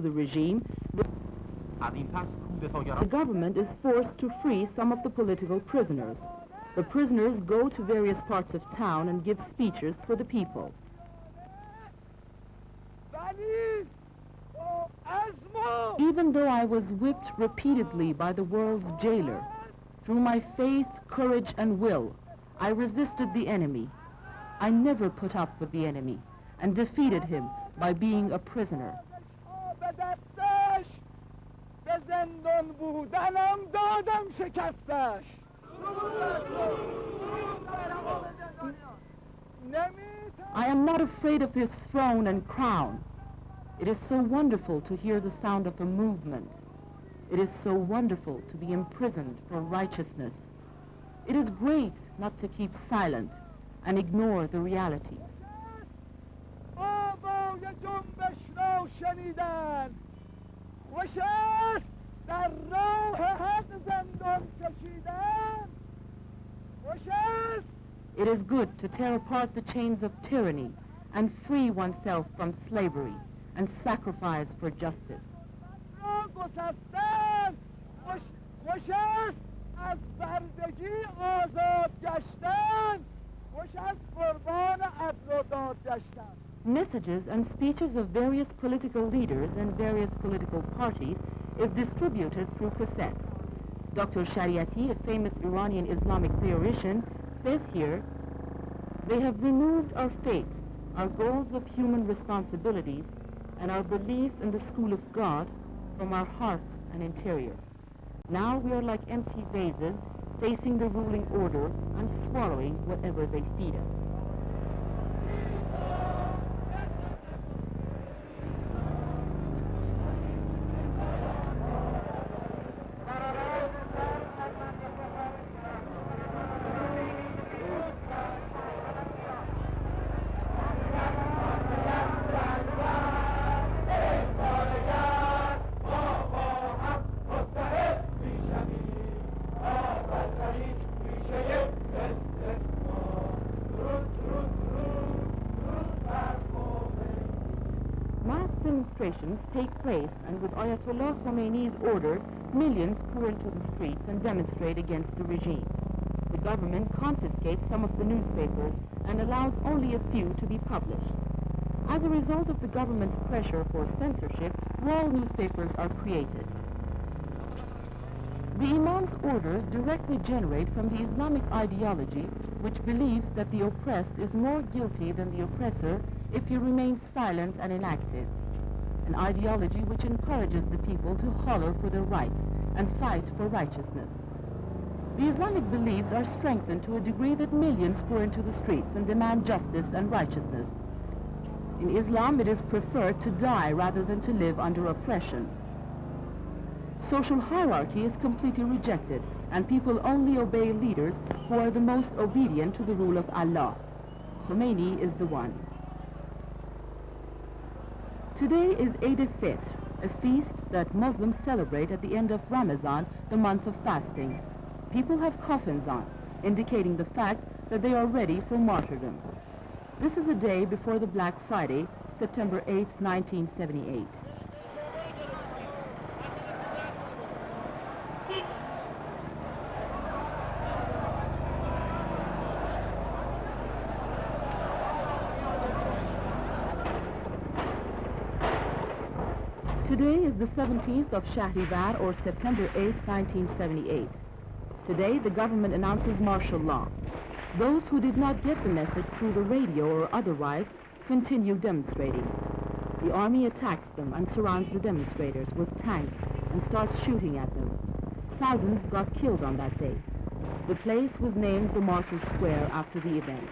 the regime, the government is forced to free some of the political prisoners. The prisoners go to various parts of town and give speeches for the people. Even though I was whipped repeatedly by the world's jailer, through my faith, courage, and will, I resisted the enemy. I never put up with the enemy and defeated him by being a prisoner. I am not afraid of his throne and crown. It is so wonderful to hear the sound of a movement. It is so wonderful to be imprisoned for righteousness. It is great not to keep silent and ignore the realities. It is good to tear apart the chains of tyranny and free oneself from slavery and sacrifice for justice. Messages and speeches of various political leaders and various political parties is distributed through cassettes. Dr. Shariati, a famous Iranian Islamic theoretician, says here, "They have removed our faiths, our goals of human responsibilities, and our belief in the school of God from our hearts and interior. Now we are like empty vases facing the ruling order and swallowing whatever they feed us." Demonstrations take place, and with Ayatollah Khomeini's orders, millions pour into the streets and demonstrate against the regime. The government confiscates some of the newspapers and allows only a few to be published. As a result of the government's pressure for censorship, wall newspapers are created. The Imam's orders directly generate from the Islamic ideology, which believes that the oppressed is more guilty than the oppressor if he remains silent and inactive. An ideology which encourages the people to holler for their rights and fight for righteousness. The Islamic beliefs are strengthened to a degree that millions pour into the streets and demand justice and righteousness. In Islam, it is preferred to die rather than to live under oppression. Social hierarchy is completely rejected, and people only obey leaders who are the most obedient to the rule of Allah. Khomeini is the one. Today is Eid al-Fitr, a feast that Muslims celebrate at the end of Ramadan, the month of fasting. People have coffins on, indicating the fact that they are ready for martyrdom. This is a day before the Black Friday, September 8, 1978. Today is the 17th of Shahrivar, or September 8, 1978. Today, the government announces martial law. Those who did not get the message through the radio or otherwise continue demonstrating. The army attacks them and surrounds the demonstrators with tanks and starts shooting at them. Thousands got killed on that day. The place was named the Martyrs' Square after the event.